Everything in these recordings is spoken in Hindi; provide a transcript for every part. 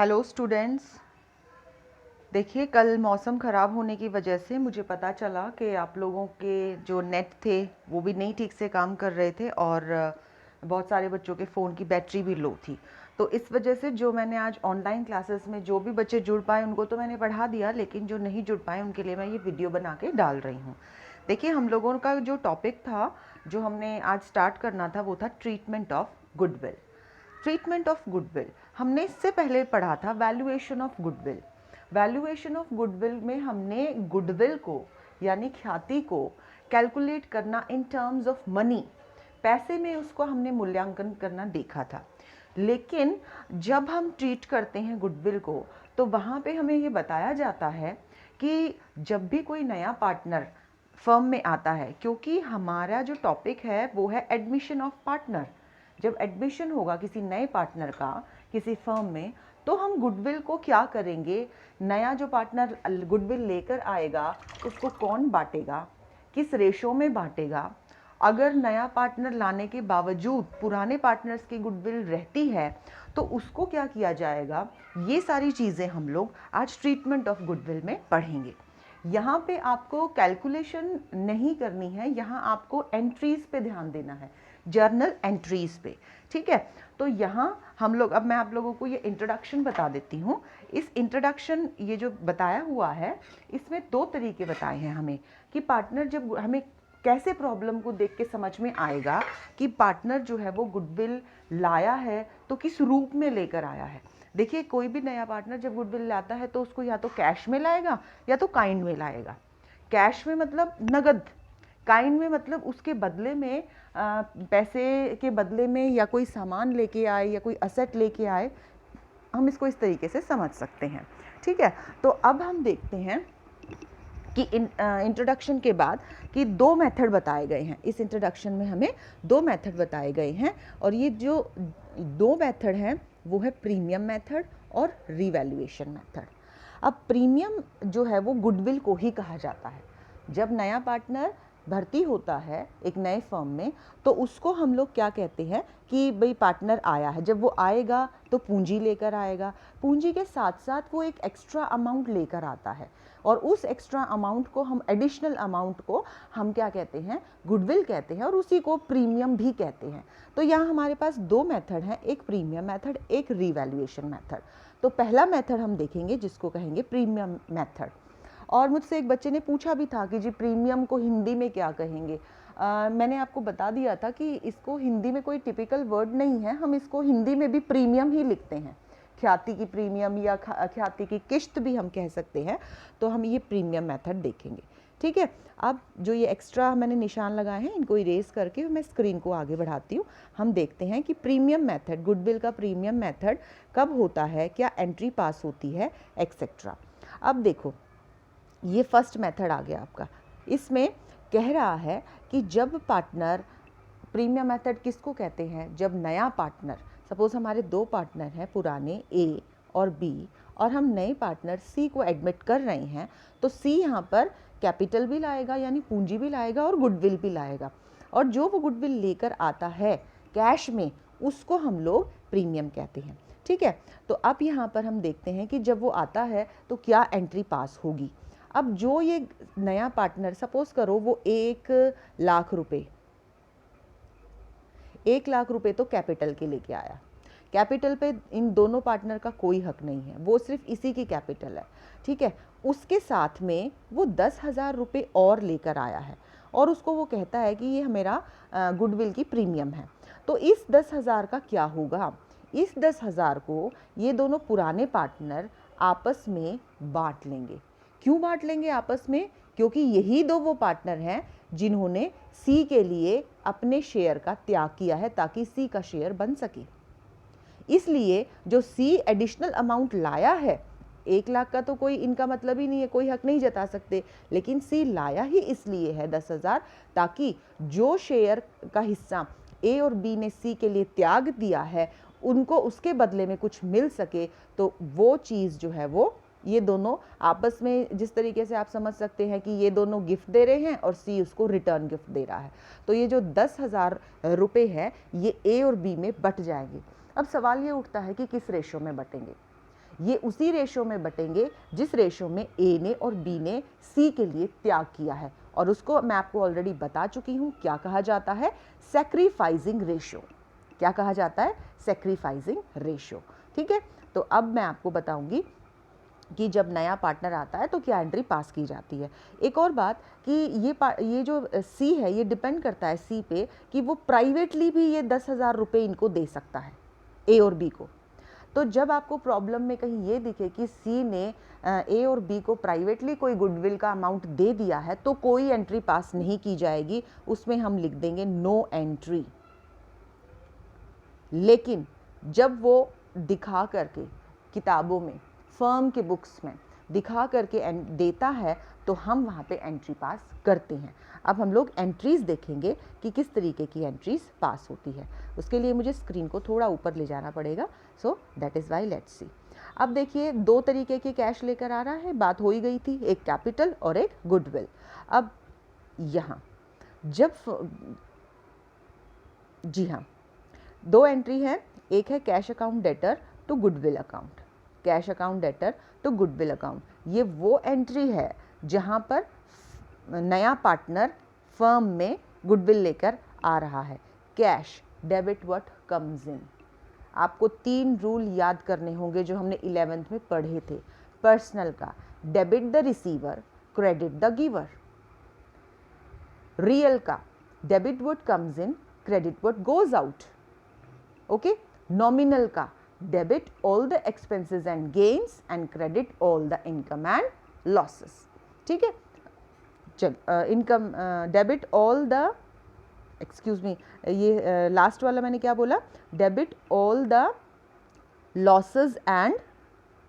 Hello students. देखिए, कल मौसम ख़राब होने की वजह से मुझे पता चला कि आप लोगों के जो नेट थे वो भी नहीं ठीक से काम कर रहे थे और बहुत सारे बच्चों के फ़ोन की बैटरी भी लो थी। तो इस वजह से जो मैंने आज ऑनलाइन क्लासेस में जो भी बच्चे जुड़ पाए उनको तो मैंने पढ़ा दिया, लेकिन जो नहीं जुड़ पाए उनके लिए मैं ये वीडियो बना के डाल रही हूँ। देखिए, हम लोगों का जो टॉपिक था, जो हमने आज स्टार्ट करना था, वो था treatment of goodwill. Treatment of goodwill हमने इससे पहले पढ़ा था valuation of goodwill. Valuation of goodwill में हमने गुडविल को यानी ख्याति को कैलकुलेट करना इन टर्म्स ऑफ मनी, पैसे में उसको हमने मूल्यांकन करना देखा था। लेकिन जब हम ट्रीट करते हैं गुडविल को तो वहाँ पे हमें ये बताया जाता है कि जब भी कोई नया पार्टनर फर्म में आता है, क्योंकि हमारा जो टॉपिक है वो है एडमिशन ऑफ पार्टनर। जब एडमिशन होगा किसी नए पार्टनर का किसी फर्म में, तो हम गुडविल को क्या करेंगे, नया जो पार्टनर गुडविल लेकर आएगा उसको कौन बांटेगा, किस रेशो में बांटेगा, अगर नया पार्टनर लाने के बावजूद पुराने पार्टनर्स की गुडविल रहती है तो उसको क्या किया जाएगा, ये सारी चीज़ें हम लोग आज ट्रीटमेंट ऑफ गुडविल में पढ़ेंगे। यहाँ पे आपको कैलकुलेशन नहीं करनी है, यहाँ आपको एंट्रीज पे ध्यान देना है, जर्नल एंट्रीज पे। ठीक है, तो यहाँ हम लोग, अब मैं आप लोगों को ये इंट्रोडक्शन बता देती हूँ। इस इंट्रोडक्शन ये जो बताया हुआ है इसमें दो तरीके बताए हैं हमें कि पार्टनर, जब हमें कैसे प्रॉब्लम को देख के समझ में आएगा कि पार्टनर जो है वो गुडविल लाया है तो किस रूप में लेकर आया है। देखिए, कोई भी नया पार्टनर जब गुडविल लाता है तो उसको या तो कैश में लाएगा या तो काइंड में लाएगा। कैश में मतलब नगद, काइंड में मतलब उसके बदले में पैसे के बदले में या कोई सामान लेके आए या कोई असेट लेके आए, हम इसको इस तरीके से समझ सकते हैं। ठीक है, तो अब हम देखते हैं कि इंट्रोडक्शन के बाद कि दो मेथड बताए गए हैं। इस इंट्रोडक्शन में हमें दो मेथड बताए गए हैं और ये जो दो मेथड हैं वो है प्रीमियम मेथड और रिवैल्यूएशन मेथड। अब प्रीमियम जो है वो गुडविल को ही कहा जाता है। जब नया पार्टनर भर्ती होता है एक नए फर्म में तो उसको हम लोग क्या कहते हैं कि भाई पार्टनर आया है। जब वो आएगा तो पूंजी लेकर आएगा, पूंजी के साथ साथ वो एक एक्स्ट्रा अमाउंट लेकर आता है और उस एक्स्ट्रा अमाउंट को हम, एडिशनल अमाउंट को हम क्या कहते हैं, गुडविल कहते हैं और उसी को प्रीमियम भी कहते हैं। तो यहाँ हमारे पास दो मेथड हैं, एक प्रीमियम मेथड, एक रिवैल्यूएशन मेथड। तो पहला मेथड हम देखेंगे जिसको कहेंगे प्रीमियम मेथड। और मुझसे एक बच्चे ने पूछा भी था कि जी प्रीमियम को हिंदी में क्या कहेंगे। मैंने आपको बता दिया था कि इसको हिंदी में कोई टिपिकल वर्ड नहीं है, हम इसको हिंदी में भी प्रीमियम ही लिखते हैं। ख्याति की प्रीमियम या ख्याति की किश्त भी हम कह सकते हैं। तो हम ये प्रीमियम मेथड देखेंगे। ठीक है, अब जो ये एक्स्ट्रा मैंने निशान लगाए हैं इनको इरेज करके मैं स्क्रीन को आगे बढ़ाती हूँ। हम देखते हैं कि प्रीमियम मेथड, गुडविल का प्रीमियम मेथड कब होता है, क्या एंट्री पास होती है, एक्सेट्रा। अब देखो, ये फर्स्ट मेथड आ गया आपका। इसमें कह रहा है कि जब पार्टनर, प्रीमियम मेथड किसको कहते हैं, जब नया पार्टनर, सपोज हमारे दो पार्टनर हैं पुराने ए और बी और हम नए पार्टनर सी को एडमिट कर रहे हैं, तो सी यहाँ पर कैपिटल भी लाएगा यानी पूंजी भी लाएगा और गुडविल भी लाएगा, और जो वो गुडविल लेकर आता है कैश में उसको हम लोग प्रीमियम कहते हैं। ठीक है, तो अब यहाँ पर हम देखते हैं कि जब वो आता है तो क्या एंट्री पास होगी। अब जो ये नया पार्टनर, सपोज करो वो 1,00,000 रुपये, 1,00,000 रुपये तो कैपिटल के लेके आया। कैपिटल पे इन दोनों पार्टनर का कोई हक नहीं है, वो सिर्फ इसी की कैपिटल है। ठीक है, उसके साथ में वो 10,000 रुपये और लेकर आया है और उसको वो कहता है कि ये मेरा गुडविल की प्रीमियम है। तो इस 10,000 का क्या होगा, इस 10,000 को ये दोनों पुराने पार्टनर आपस में बांट लेंगे। क्यों बांट लेंगे आपस में, क्योंकि यही दो वो पार्टनर हैं जिन्होंने सी के लिए अपने शेयर का त्याग किया है ताकि सी का शेयर बन सके। इसलिए जो सी एडिशनल अमाउंट लाया है, 1,00,000 का तो कोई इनका मतलब ही नहीं है, कोई हक नहीं जता सकते, लेकिन सी लाया ही इसलिए है 10,000 ताकि जो शेयर का हिस्सा ए और बी ने सी के लिए त्याग दिया है उनको उसके बदले में कुछ मिल सके। तो वो चीज़ जो है वो ये दोनों आपस में, जिस तरीके से आप समझ सकते हैं कि ये दोनों गिफ्ट दे रहे हैं और सी उसको रिटर्न गिफ्ट दे रहा है, तो ये जो 10,000 रुपये है ये ए और बी में बट जाएंगे। अब सवाल ये उठता है कि किस रेशो में बटेंगे। ये उसी रेशो में बटेंगे जिस रेशो में ए ने और बी ने सी के लिए त्याग किया है, और उसको मैं आपको ऑलरेडी बता चुकी हूँ क्या कहा जाता है, सैक्रिफाइसिंग रेशो। क्या कहा जाता है, सैक्रिफाइसिंग रेशो। ठीक है, तो अब मैं आपको बताऊंगी कि जब नया पार्टनर आता है तो क्या एंट्री पास की जाती है। एक और बात कि ये जो सी है ये डिपेंड करता है सी पे कि वो प्राइवेटली भी ये 10,000 रुपये इनको दे सकता है, ए और बी को। तो जब आपको प्रॉब्लम में कहीं ये दिखे कि सी ने ए और बी को प्राइवेटली कोई गुडविल का अमाउंट दे दिया है तो कोई एंट्री पास नहीं की जाएगी, उसमें हम लिख देंगे नो एंट्री। लेकिन जब वो दिखा करके किताबों में, फर्म के बुक्स में दिखा करके देता है तो हम वहाँ पे एंट्री पास करते हैं। अब हम लोग एंट्रीज देखेंगे कि किस तरीके की एंट्रीज पास होती है। उसके लिए मुझे स्क्रीन को थोड़ा ऊपर ले जाना पड़ेगा, so that is why, let's see. अब देखिए 2 तरीके के कैश लेकर आ रहा है, बात हो ही गई थी, एक कैपिटल और एक गुडविल। अब यहाँ जब जी हाँ 2 एंट्री है, एक है cash account debtor to goodwill account, cash account debtor to goodwill account. ये वो एंट्री है जहाँ पर नया पार्टनर फर्म में गुडविल लेकर आ रहा है। कैश डेबिट व्हाट कम्स इन। आपको 3 रूल याद करने होंगे जो हमने 11th में पढ़े थे। पर्सनल का debit the receiver, credit the giver. Real का debit what comes in, credit what goes out. Okay, nominal का debit all the expenses and gains and credit all the income and losses. ठीक है, चल income debit all the, excuse me, ये लास्ट वाला मैंने क्या बोला, debit all the losses and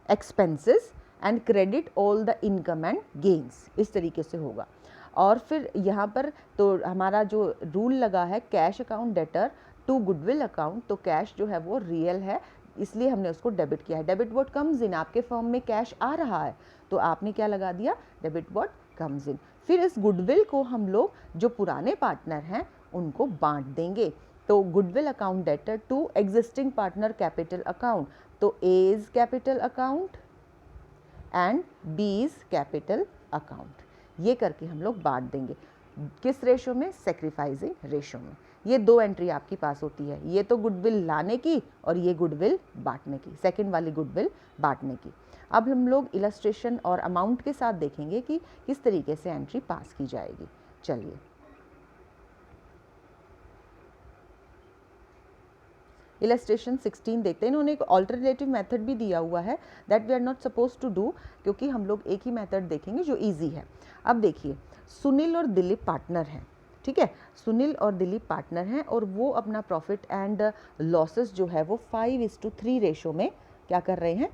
expenses and credit all the income and gains, इस तरीके से होगा। और फिर यहाँ पर तो हमारा जो रूल लगा है cash account debtor to goodwill account, तो कैश जो है वो रियल है इसलिए हमने उसको डेबिट किया है। डेबिट व्हाट कम्स इन, आपके फर्म में कैश आ रहा है तो आपने क्या लगा दिया, डेबिट व्हाट कम्स इन। फिर इस गुडविल को हम लोग जो पुराने पार्टनर हैं उनको बांट देंगे। तो goodwill account debtor to existing partner capital account, तो A is capital account and B is capital account, ये करके हम लोग बांट देंगे। किस रेशो में, सैक्रिफाइसिंग रेशो में। ये 2 एंट्री आपकी पास होती है, ये तो गुडविल लाने की और ये गुडविल बांटने की, सेकंड वाली गुडविल बांटने की। अब हम लोग इलस्ट्रेशन और अमाउंट के साथ देखेंगे कि किस तरीके से एंट्री पास की जाएगी। चलिए इलस्ट्रेशन 16 देखते हैं। इन्होंने एक ऑल्टरनेटिव मेथड भी दिया हुआ है that we are not suppose to do, क्योंकि हम लोग एक ही मेथड देखेंगे जो इजी है। अब देखिए सुनील और दिलीप पार्टनर हैं, ठीक है, सुनील और दिलीप पार्टनर हैं और वो अपना प्रॉफिट एंड लॉसेस जो है वो 5:3 रेशो में क्या कर रहे हैं,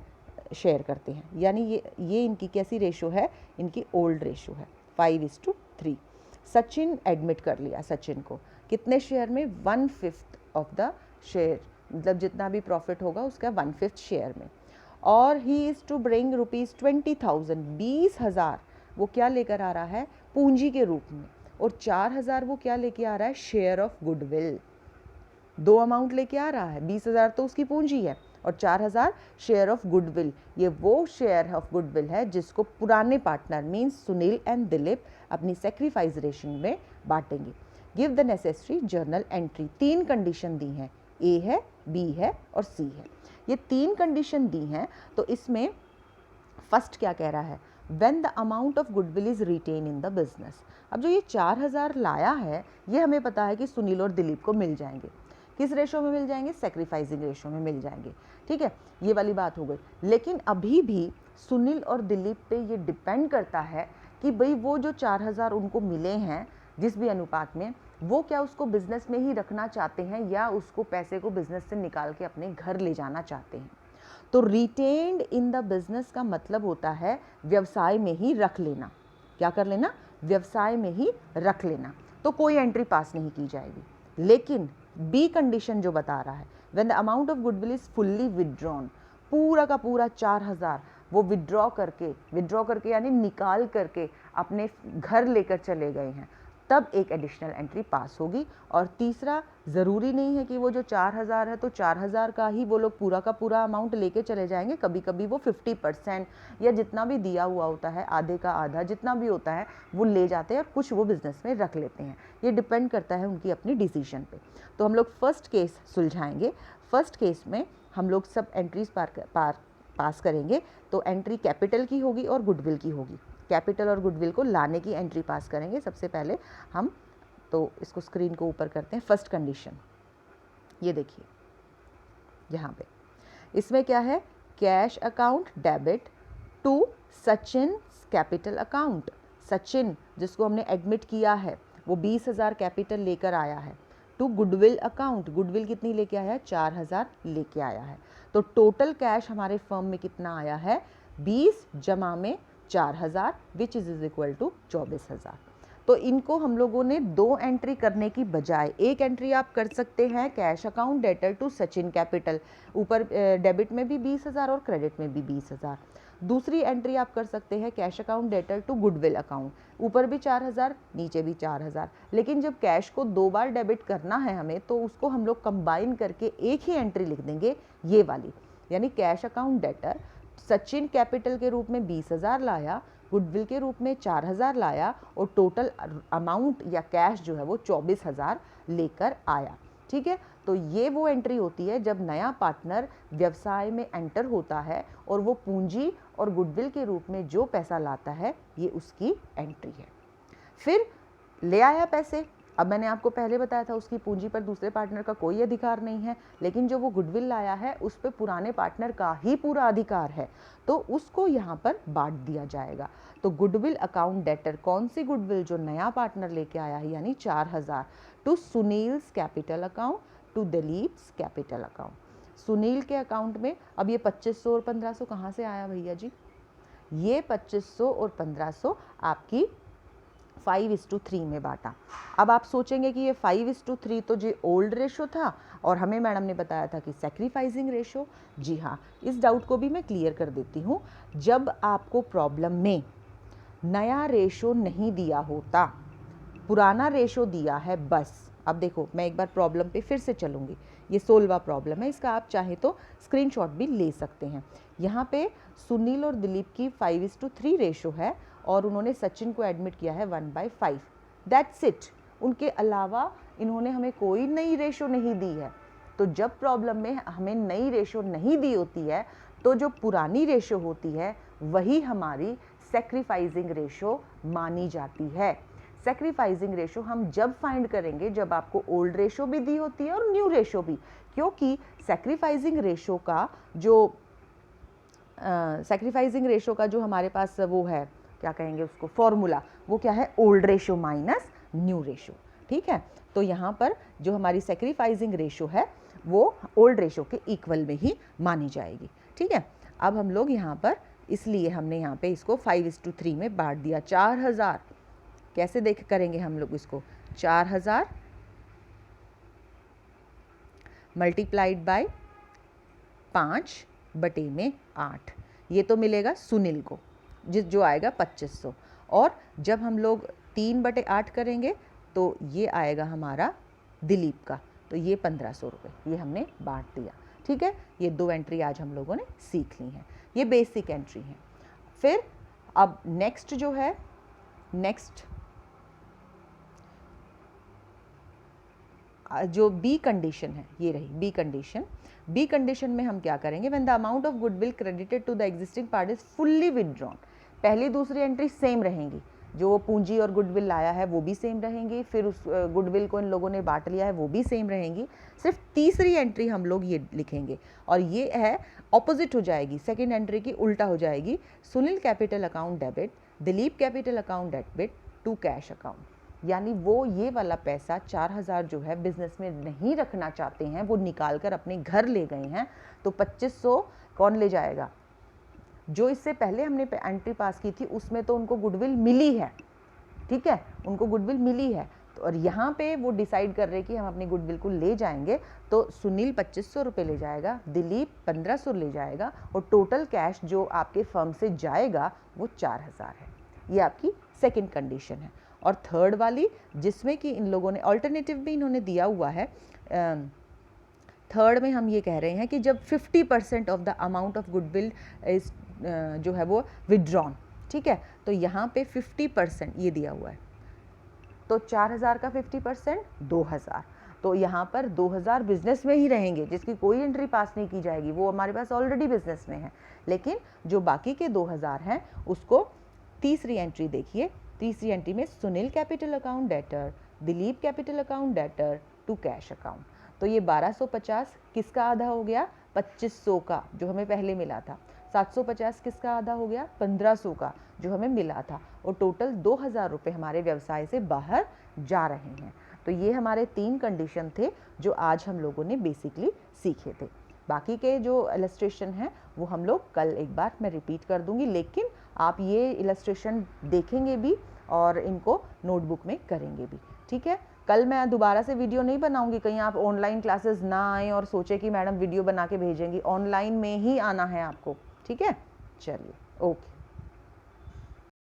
शेयर करते हैं। यानी ये इनकी कैसी रेशो है, इनकी ओल्ड रेशो है, 5:3। सचिन एडमिट कर लिया, सचिन को कितने शेयर में, 1/5 ऑफ द शेयर, मतलब जितना भी प्रॉफिट होगा उसका 1/5 शेयर में। और ही इज़ टू ब्रिंग ₹20,000, 20,000 वो क्या लेकर आ रहा है, पूंजी के रूप में, और 4,000 वो क्या लेके आ रहा है, शेयर ऑफ गुडविल। 2 अमाउंट लेके आ रहा है, 20,000 तो उसकी पूंजी है और 4,000 शेयर ऑफ गुडविल। ये वो शेयर ऑफ गुडविल है जिसको पुराने partner means Sunil and Dilip अपनी सैक्रिफाइस रेशन में बांटेंगे। Give the necessary journal entry. 3 condition दी हैं, ए है, बी है और सी है। ये 3 कंडीशन दी हैं, तो इसमें फर्स्ट क्या कह रहा है, when the amount of goodwill is retain in the business. अब जो ये 4,000 लाया है ये हमें पता है कि सुनील और दिलीप को मिल जाएंगे। किस रेशो में मिल जाएंगे, सैक्रिफाइसिंग रेशो में मिल जाएंगे, ठीक है, ये वाली बात हो गई। लेकिन अभी भी सुनील और दिलीप पे ये डिपेंड करता है कि भाई वो जो 4,000 उनको मिले हैं जिस भी अनुपात में, वो क्या उसको बिजनेस में ही रखना चाहते हैं या उसको पैसे को बिजनेस से निकाल के अपने घर ले जाना चाहते हैं। तो रिटेन्ड इन द बिजनेस का मतलब होता है व्यवसाय में ही रख लेना। क्या कर लेना, व्यवसाय में ही रख लेना, तो कोई एंट्री पास नहीं की जाएगी। लेकिन बी कंडीशन जो बता रहा है, when the amount of goodwill is fully withdrawn, पूरा का पूरा 4,000 वो विदड्रॉ करके यानी निकाल करके अपने घर लेकर चले गए हैं, तब एक एडिशनल एंट्री पास होगी। और तीसरा, ज़रूरी नहीं है कि वो जो 4000 है तो 4000 का ही वो लोग पूरा का पूरा अमाउंट लेके चले जाएंगे। कभी कभी वो 50% या जितना भी दिया हुआ होता है, आधे का आधा जितना भी होता है वो ले जाते हैं और कुछ वो बिज़नेस में रख लेते हैं। ये डिपेंड करता है उनकी अपनी डिसीजन पे। तो हम लोग फर्स्ट केस सुलझाएंगे। फर्स्ट केस में हम लोग सब एंट्रीज पास करेंगे। तो एंट्री कैपिटल की होगी और गुडविल की होगी। कैपिटल और गुडविल को लाने की एंट्री पास करेंगे। सबसे पहले हम तो इसको स्क्रीन को ऊपर करते हैं। फर्स्ट कंडीशन ये देखिए यहाँ पे, इसमें क्या है, cash account debit to Sachin capital account. Sachin जिसको हमने एडमिट किया है वो 20,000 कैपिटल लेकर आया है। टू गुडविल अकाउंट, गुडविल कितनी लेके आया है, 4000 लेके आया है। तो टोटल कैश हमारे फर्म में कितना आया है, 20 जमा में 4000 विच इज इक्वल टू 24,000। तो इनको हम लोगों ने दो एंट्री करने की बजाय एक एंट्री आप कर सकते हैं, cash account debtor to Sachin capital, ऊपर डेबिट में भी 20,000 और क्रेडिट में भी 20,000। दूसरी एंट्री आप कर सकते हैं cash account debtor to goodwill account, ऊपर भी 4000 नीचे भी 4000। लेकिन जब कैश को दो बार डेबिट करना है हमें, तो उसको हम लोग कंबाइन करके एक ही एंट्री लिख देंगे, ये वाली, यानी cash account debtor Sachin capital के रूप में 20,000 लाया, गुडविल के रूप में 4000 लाया और टोटल अमाउंट या कैश जो है वो 24,000 लेकर आया। ठीक है, तो ये वो एंट्री होती है जब नया पार्टनर व्यवसाय में एंटर होता है और वो पूंजी और गुडविल के रूप में जो पैसा लाता है, ये उसकी एंट्री है। फिर ले आया पैसे, अब मैंने आपको पहले बताया था उसकी पूंजी पर दूसरे पार्टनर का कोई अधिकार नहीं है, लेकिन जो वो गुडविल लाया है उस पर पुराने पार्टनर का ही पूरा अधिकार है, तो उसको यहाँ पर बांट दिया जाएगा। तो गुडविल अकाउंट डेटर, कौन सी गुडविल, जो नया पार्टनर लेके आया है, यानी 4000, to Sunil's capital account to Dilip's capital account. Sunil के अकाउंट में अब ये 2500 और 1500 कहाँ से आया भैया जी, ये 2500 और 1500 आपकी 5:3 में बांटा। अब आप सोचेंगे कि ये 5:3 तो जी ओल्ड रेशो था और हमें मैडम ने बताया था कि सैक्रिफाइसिंग रेशो। जी हाँ, इस डाउट को भी मैं क्लियर कर देती हूँ। जब आपको प्रॉब्लम में नया रेशो नहीं दिया होता, पुराना रेशो दिया है बस। अब देखो मैं एक बार प्रॉब्लम पे फिर से चलूँगी, ये 16वां प्रॉब्लम है, इसका आप चाहे तो स्क्रीनशॉट भी ले सकते हैं। यहाँ पे सुनील और दिलीप की 5:3 रेशो है और उन्होंने सचिन को एडमिट किया है 1/5, दैट्स इट। उनके अलावा इन्होंने हमें कोई नई रेशो नहीं दी है। तो जब प्रॉब्लम में हमें नई रेशो नहीं दी होती है, तो जो पुरानी रेशो होती है वही हमारी सैक्रिफाइसिंग रेशो मानी जाती है। सैक्रिफाइसिंग रेशो हम जब फाइंड करेंगे जब आपको ओल्ड रेशो भी दी होती है और न्यू रेशो भी, क्योंकि सैक्रिफाइसिंग रेशो का जो हमारे पास वो है, क्या कहेंगे उसको, फॉर्मूला, वो क्या है, old ratio minus new ratio. ठीक है, तो यहाँ पर जो हमारी सैक्रिफाइसिंग रेशो है वो ओल्ड रेशो के इक्वल में ही मानी जाएगी। ठीक है, अब हम लोग यहाँ पर, इसलिए हमने यहाँ पे इसको 5:3 में बांट दिया। 4000 कैसे देख करेंगे हम लोग इसको, 4000 मल्टीप्लाइड बाय 5/8, ये तो मिलेगा सुनील को, जो आएगा 2500। और जब हम लोग 3/8 करेंगे तो ये आएगा हमारा दिलीप का, तो ये 1500 रुपये, ये हमने बांट दिया। ठीक है, ये दो एंट्री आज हम लोगों ने सीख ली हैं, ये बेसिक एंट्री हैं। फिर अब नेक्स्ट जो है, नेक्स्ट जो बी कंडीशन है, ये रही बी कंडीशन। बी कंडीशन में हम क्या करेंगे, when the amount of goodwill credited to the existing party is fully withdrawn. पहली दूसरी एंट्री सेम रहेंगी, जो पूंजी और गुडविल लाया है वो भी सेम रहेंगी, फिर उस गुडविल को इन लोगों ने बांट लिया है वो भी सेम रहेंगी। सिर्फ तीसरी एंट्री हम लोग ये लिखेंगे और ये है ऑपोजिट हो जाएगी, सेकेंड एंट्री की उल्टा हो जाएगी। Sunil capital account debit, Dilip capital account debit to cash account, यानी वो ये वाला पैसा 4000 जो है बिजनेस में नहीं रखना चाहते हैं, वो निकाल कर अपने घर ले गए हैं, तो 2500 कौन ले जाएगा, जो इससे पहले हमने एंट्री पास की थी उसमें तो उनको गुडविल मिली है। ठीक है, उनको गुडविल मिली है, तो और यहाँ पे वो डिसाइड कर रहे कि हम अपनी गुडविल को ले जाएंगे, तो सुनील 2500 रुपये ले जाएगा, दिलीप 1500 ले जाएगा और टोटल कैश जो आपके फर्म से जाएगा वो 4000 है। ये आपकी सेकेंड कंडीशन है। और थर्ड वाली जिसमें कि इन लोगों ने ऑल्टरनेटिव भी इन्होंने दिया हुआ है, थर्ड में हम ये कह रहे हैं कि जब 50% of the amount of goodwill is जो है वो विदड्रॉन, ठीक है, तो यहाँ पे 50% ये दिया हुआ है, तो 4000 का 50% 2000, तो यहाँ पर 2000 बिजनेस में ही रहेंगे जिसकी कोई एंट्री पास नहीं की जाएगी, वो हमारे पास ऑलरेडी बिजनेस में है। लेकिन जो बाकी के 2000 हैं उसको तीसरी एंट्री देखिए, तीसरी एंट्री में Sunil capital account debtor, Dilip capital account debtor to cash account, तो ये 1250 किसका आधा हो गया, 2500 का जो हमें पहले मिला था, 750 किसका आधा हो गया, 1500 का जो हमें मिला था, और टोटल 2000 रुपये हमारे व्यवसाय से बाहर जा रहे हैं। तो ये हमारे 3 कंडीशन थे जो आज हम लोगों ने बेसिकली सीखे थे। बाकी के जो इलस्ट्रेशन हैं वो हम लोग कल एक बार मैं रिपीट कर दूंगी, लेकिन आप ये इलस्ट्रेशन देखेंगे भी और इनको नोटबुक में करेंगे भी, ठीक है। कल मैं दोबारा से वीडियो नहीं बनाऊंगी, कहीं आप ऑनलाइन क्लासेस ना आए और सोचे कि मैडम वीडियो बना के भेजेंगी, ऑनलाइन में ही आना है आपको, ठीक है। चलिए, ओके।